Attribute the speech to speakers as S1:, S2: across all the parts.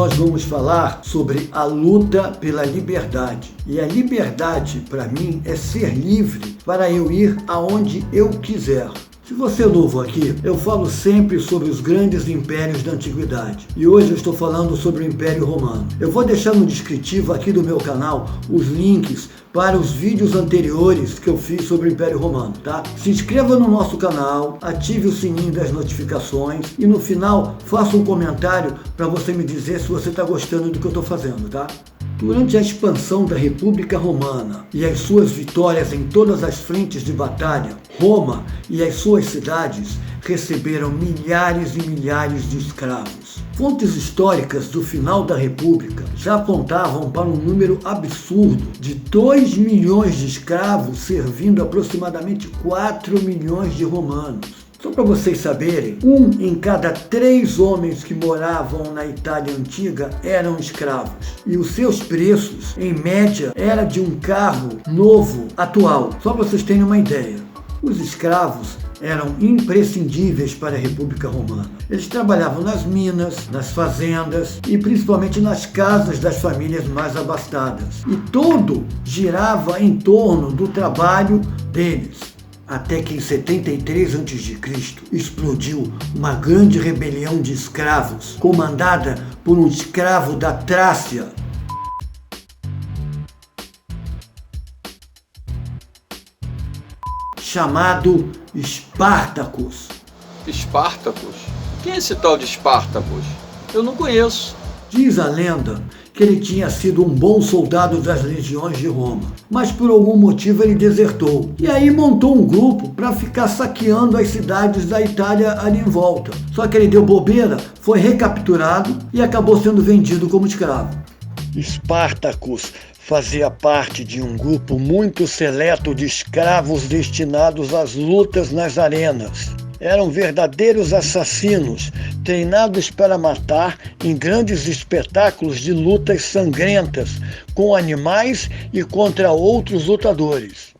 S1: nós vamos falar sobre a luta pela liberdade. E a liberdade, para mim, é ser livre para eu ir aonde eu quiser. Se você é novo aqui, eu falo sempre sobre os grandes impérios da antiguidade. E hoje eu estou falando sobre o Império Romano. Eu vou deixar no descritivo aqui do meu canal os links para os vídeos anteriores que eu fiz sobre o Império Romano, tá? Se inscreva no nosso canal, ative o sininho das notificações e no final faça um comentário para você me dizer se você está gostando do que eu estou fazendo, tá? Durante a expansão da República Romana e as suas vitórias em todas as frentes de batalha, Roma e as suas cidades receberam milhares e milhares de escravos. Fontes históricas do final da República já apontavam para um número absurdo de 2 milhões de escravos servindo aproximadamente 4 milhões de romanos. Só para vocês saberem, 1 em cada 3 homens que moravam na Itália Antiga eram escravos. E os seus preços, em média, era de um carro novo atual. Só para vocês terem uma ideia. Os escravos eram imprescindíveis para a República Romana. Eles trabalhavam nas minas, nas fazendas e principalmente nas casas das famílias mais abastadas. E tudo girava em torno do trabalho deles. Até que em 73 a.C. explodiu uma grande rebelião de escravos, comandada por um escravo da Trácia, chamado Espartacus.
S2: Espartacus? Quem é esse tal de Espartacus? Eu não conheço.
S1: Diz a lenda que ele tinha sido um bom soldado das legiões de Roma, mas por algum motivo ele desertou. E aí montou um grupo para ficar saqueando as cidades da Itália ali em volta. Só que ele deu bobeira, foi recapturado e acabou sendo vendido como escravo. Espartacus fazia parte de um grupo muito seleto de escravos destinados às lutas nas arenas. Eram verdadeiros assassinos, treinados para matar em grandes espetáculos de lutas sangrentas, com animais e contra outros lutadores.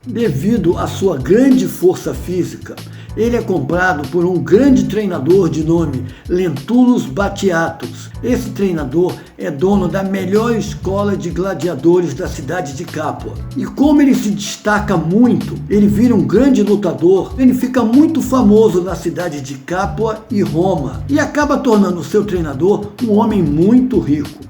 S1: Devido à sua grande força física, ele é comprado por um grande treinador de nome Lentulus Batiatus. Esse treinador é dono da melhor escola de gladiadores da cidade de Capua. E como ele se destaca muito, ele vira um grande lutador, ele fica muito famoso na cidade de Capua e Roma e acaba tornando seu treinador um homem muito rico.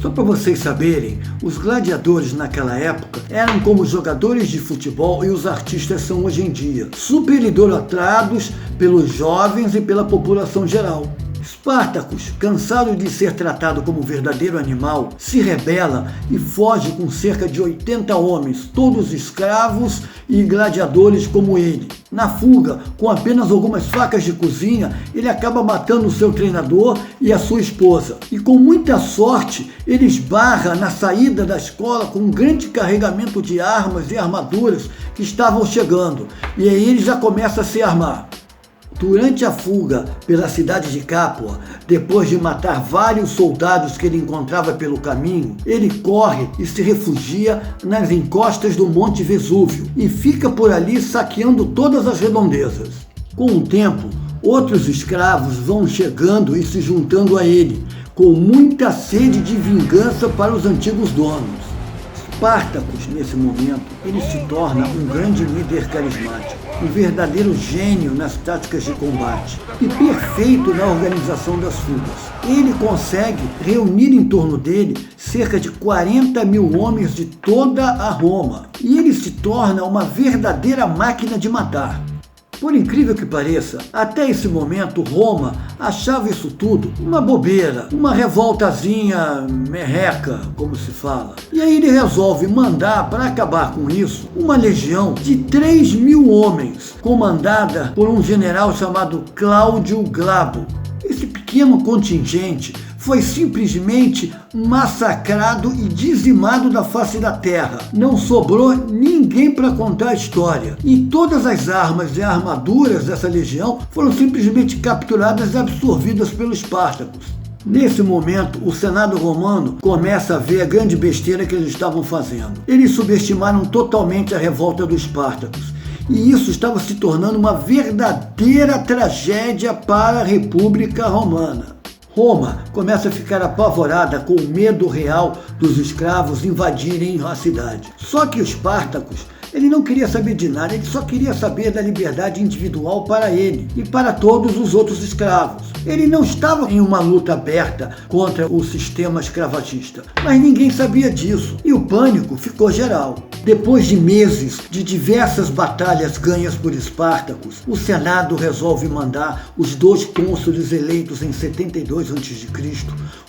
S1: Só para vocês saberem, os gladiadores naquela época eram como os jogadores de futebol e os artistas são hoje em dia, super idolatrados pelos jovens e pela população geral. Spartacus, cansado de ser tratado como um verdadeiro animal, se rebela e foge com cerca de 80 homens, todos escravos e gladiadores como ele. Na fuga, com apenas algumas facas de cozinha, ele acaba matando o seu treinador e a sua esposa. E com muita sorte, ele esbarra na saída da escola com um grande carregamento de armas e armaduras que estavam chegando. E aí ele já começa a se armar. Durante a fuga pela cidade de Capua, depois de matar vários soldados que ele encontrava pelo caminho, ele corre e se refugia nas encostas do Monte Vesúvio e fica por ali saqueando todas as redondezas. Com o tempo, outros escravos vão chegando e se juntando a ele, com muita sede de vingança para os antigos donos. Spartacus, nesse momento, ele se torna um grande líder carismático, um verdadeiro gênio nas táticas de combate e perfeito na organização das fugas. Ele consegue reunir em torno dele cerca de 40 mil homens de toda a Roma e ele se torna uma verdadeira máquina de matar. Por incrível que pareça, até esse momento Roma achava isso tudo uma bobeira, uma revoltazinha merreca, como se fala. E aí ele resolve mandar, para acabar com isso, uma legião de 3 mil homens, comandada por um general chamado Cláudio Glabo. Esse pequeno contingente foi simplesmente massacrado e dizimado da face da terra. Não sobrou ninguém para contar a história. E todas as armas e armaduras dessa legião foram simplesmente capturadas e absorvidas pelos Espartacos. Nesse momento, o Senado romano começa a ver a grande besteira que eles estavam fazendo. Eles subestimaram totalmente a revolta dos Espartacos. E isso estava se tornando uma verdadeira tragédia para a República Romana. Roma começa a ficar apavorada com o medo real dos escravos invadirem a cidade. Só que os Espartacus, ele não queria saber de nada, ele só queria saber da liberdade individual para ele e para todos os outros escravos. Ele não estava em uma luta aberta contra o sistema escravagista, mas ninguém sabia disso e o pânico ficou geral. Depois de meses de diversas batalhas ganhas por Espartacus, o Senado resolve mandar os 2 cônsules eleitos em 72 a.C.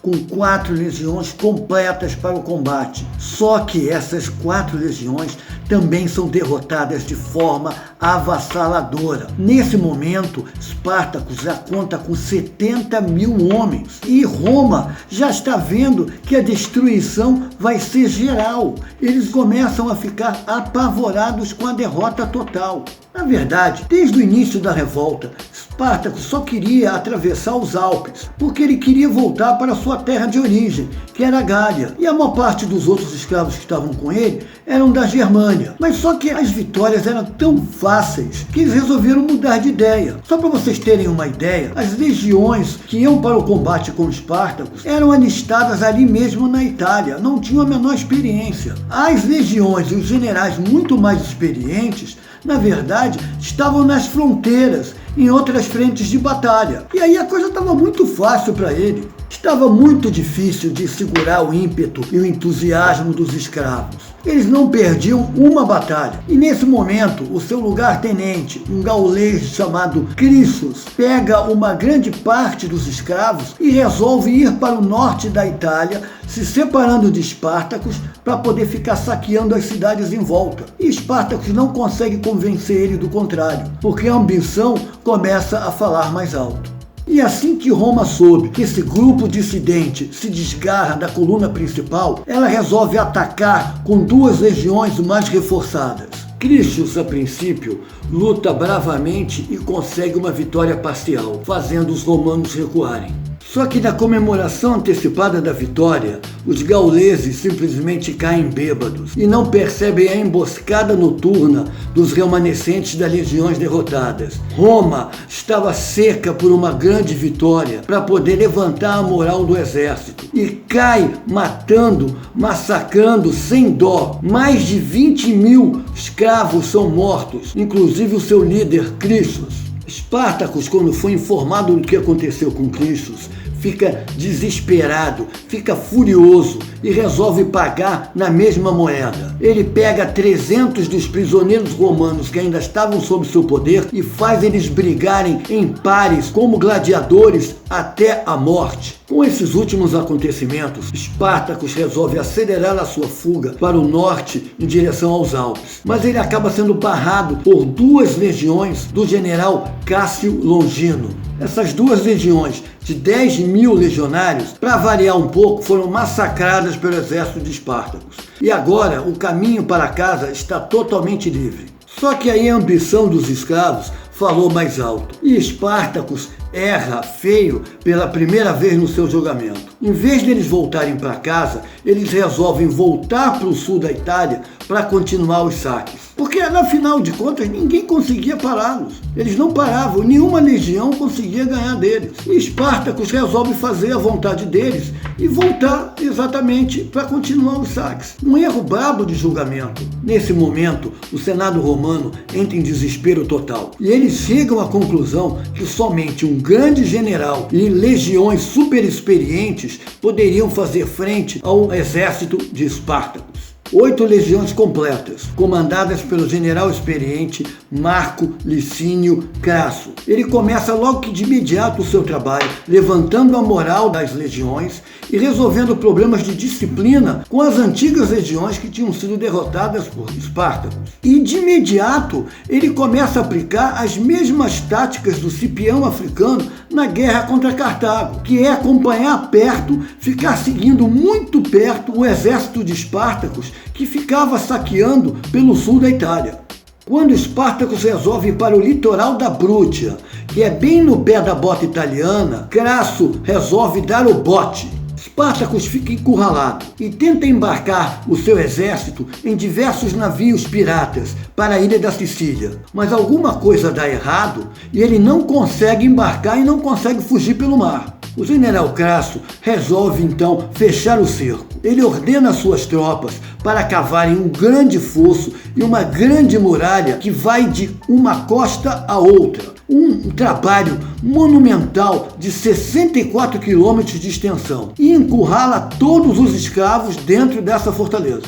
S1: com 4 legiões completas para o combate. Só que essas 4 legiões também são derrotadas de forma avassaladora. Nesse momento, Espartacus já conta com 70 mil homens e Roma já está vendo que a destruição vai ser geral. Eles começam a ficar apavorados com a derrota total. Na verdade, desde o início da revolta, Espartacus só queria atravessar os Alpes, porque ele queria voltar para sua terra de origem, que era a Gália. E a maior parte dos outros escravos que estavam com ele eram da Germânia. Mas só que as vitórias eram tão fáceis que eles resolveram mudar de ideia. Só para vocês terem uma ideia, as legiões que iam para o combate com Espartacus eram alistadas ali mesmo na Itália, não tinham a menor experiência. As legiões e os generais muito mais experientes, na verdade, estavam nas fronteiras, em outras frentes de batalha. E aí a coisa estava muito fácil para ele. Estava muito difícil de segurar o ímpeto e o entusiasmo dos escravos. Eles não perdiam uma batalha. E nesse momento, o seu lugar-tenente, um gaulês chamado Crissos, pega uma grande parte dos escravos e resolve ir para o norte da Itália, se separando de Espartacus para poder ficar saqueando as cidades em volta. E Espartacus não consegue convencer ele do contrário, porque a ambição começa a falar mais alto. E assim que Roma soube que esse grupo dissidente se desgarra da coluna principal, ela resolve atacar com 2 legiões mais reforçadas. Crissos, a princípio, luta bravamente e consegue uma vitória parcial, fazendo os romanos recuarem. Só que na comemoração antecipada da vitória, os gauleses simplesmente caem bêbados e não percebem a emboscada noturna dos remanescentes das legiões derrotadas. Roma estava seca por uma grande vitória para poder levantar a moral do exército e cai matando, massacrando sem dó. Mais de 20 mil escravos são mortos, inclusive o seu líder, Crissos. Espartacus, quando foi informado do que aconteceu com Crissos, fica desesperado, fica furioso e resolve pagar na mesma moeda. Ele pega 300 dos prisioneiros romanos que ainda estavam sob seu poder e faz eles brigarem em pares como gladiadores até a morte. Com esses últimos acontecimentos, Espartacus resolve acelerar a sua fuga para o norte em direção aos Alpes. Mas ele acaba sendo barrado por 2 legiões do general Cássio Longino. Essas 2 legiões de 10 mil legionários, para variar um pouco, foram massacradas pelo exército de Espartacus. E agora o caminho para casa está totalmente livre. Só que aí a ambição dos escravos falou mais alto. E Espartacus erra feio pela primeira vez no seu julgamento. Em vez deles voltarem para casa, eles resolvem voltar para o sul da Itália para continuar os saques. Porque, afinal de contas, ninguém conseguia pará-los. Eles não paravam, nenhuma legião conseguia ganhar deles. E Espartacus resolve fazer a vontade deles e voltar exatamente para continuar os saques. Um erro brabo de julgamento. Nesse momento, o Senado romano entra em desespero total. E eles chegam à conclusão que somente um grande general e legiões super experientes poderiam fazer frente ao exército de Espartacus. 8 legiões completas, comandadas pelo general experiente Marco Licínio Crasso. Ele começa logo que de imediato o seu trabalho, levantando a moral das legiões e resolvendo problemas de disciplina com as antigas legiões que tinham sido derrotadas por Espartacus. E de imediato ele começa a aplicar as mesmas táticas do Cipião africano na guerra contra Cartago, que é acompanhar perto, ficar seguindo muito perto o exército de Espartacus, que ficava saqueando pelo sul da Itália. Quando Espartacus resolve ir para o litoral da Brútia, que é bem no pé da bota italiana, Crasso resolve dar o bote. Espartacus fica encurralado e tenta embarcar o seu exército em diversos navios piratas para a ilha da Sicília. Mas alguma coisa dá errado e ele não consegue embarcar e não consegue fugir pelo mar. O general Crasso resolve então fechar o cerco. Ele ordena suas tropas para cavarem um grande fosso e uma grande muralha que vai de uma costa a outra. Um trabalho monumental de 64 quilômetros de extensão e encurrala todos os escravos dentro dessa fortaleza.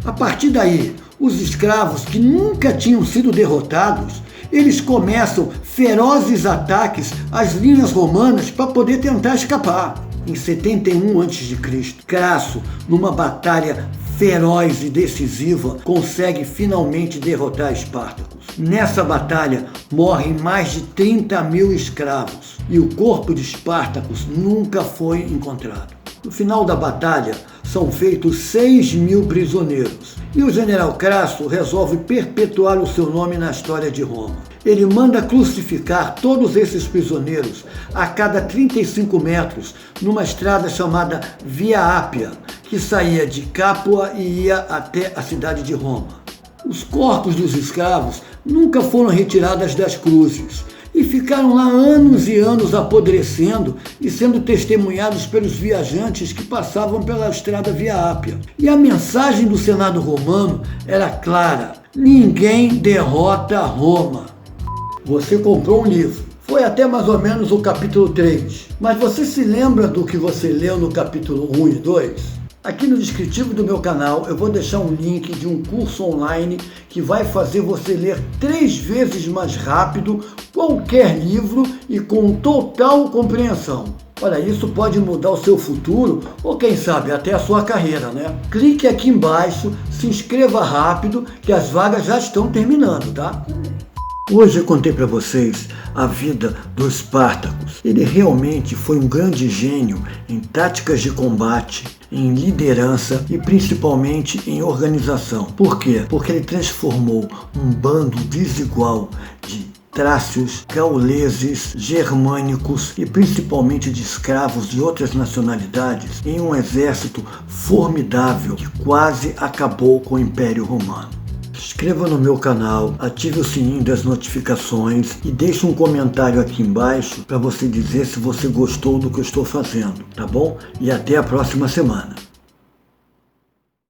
S1: A partir daí, os escravos que nunca tinham sido derrotados, eles começam ferozes ataques às linhas romanas para poder tentar escapar. Em 71 a.C., Crasso, numa batalha feroz e decisiva, consegue finalmente derrotar Espartacus. Nessa batalha morrem mais de 30 mil escravos e o corpo de Espartacus nunca foi encontrado. No final da batalha, são feitos 6.000 prisioneiros e o general Crasso resolve perpetuar o seu nome na história de Roma. Ele manda crucificar todos esses prisioneiros a cada 35 metros numa estrada chamada Via Ápia, que saía de Capua e ia até a cidade de Roma. Os corpos dos escravos nunca foram retirados das cruzes e ficaram lá anos e anos apodrecendo e sendo testemunhados pelos viajantes que passavam pela estrada Via Ápia. E a mensagem do Senado romano era clara: ninguém derrota Roma. Você comprou um livro, foi até mais ou menos o capítulo 3, mas você se lembra do que você leu no capítulo 1 e 2? Aqui no descritivo do meu canal eu vou deixar um link de um curso online que vai fazer você ler 3 vezes mais rápido qualquer livro e com total compreensão. Olha, isso pode mudar o seu futuro ou quem sabe até a sua carreira, né? Clique aqui embaixo, se inscreva rápido que as vagas já estão terminando, tá? Hoje eu contei para vocês a vida do Espartacus. Ele realmente foi um grande gênio em táticas de combate, em liderança e principalmente em organização. Por quê? Porque ele transformou um bando desigual de trácios, gauleses, germânicos e principalmente de escravos de outras nacionalidades em um exército formidável que quase acabou com o Império Romano. Se inscreva no meu canal, ative o sininho das notificações e deixe um comentário aqui embaixo para você dizer se você gostou do que eu estou fazendo, tá bom? E até a próxima semana.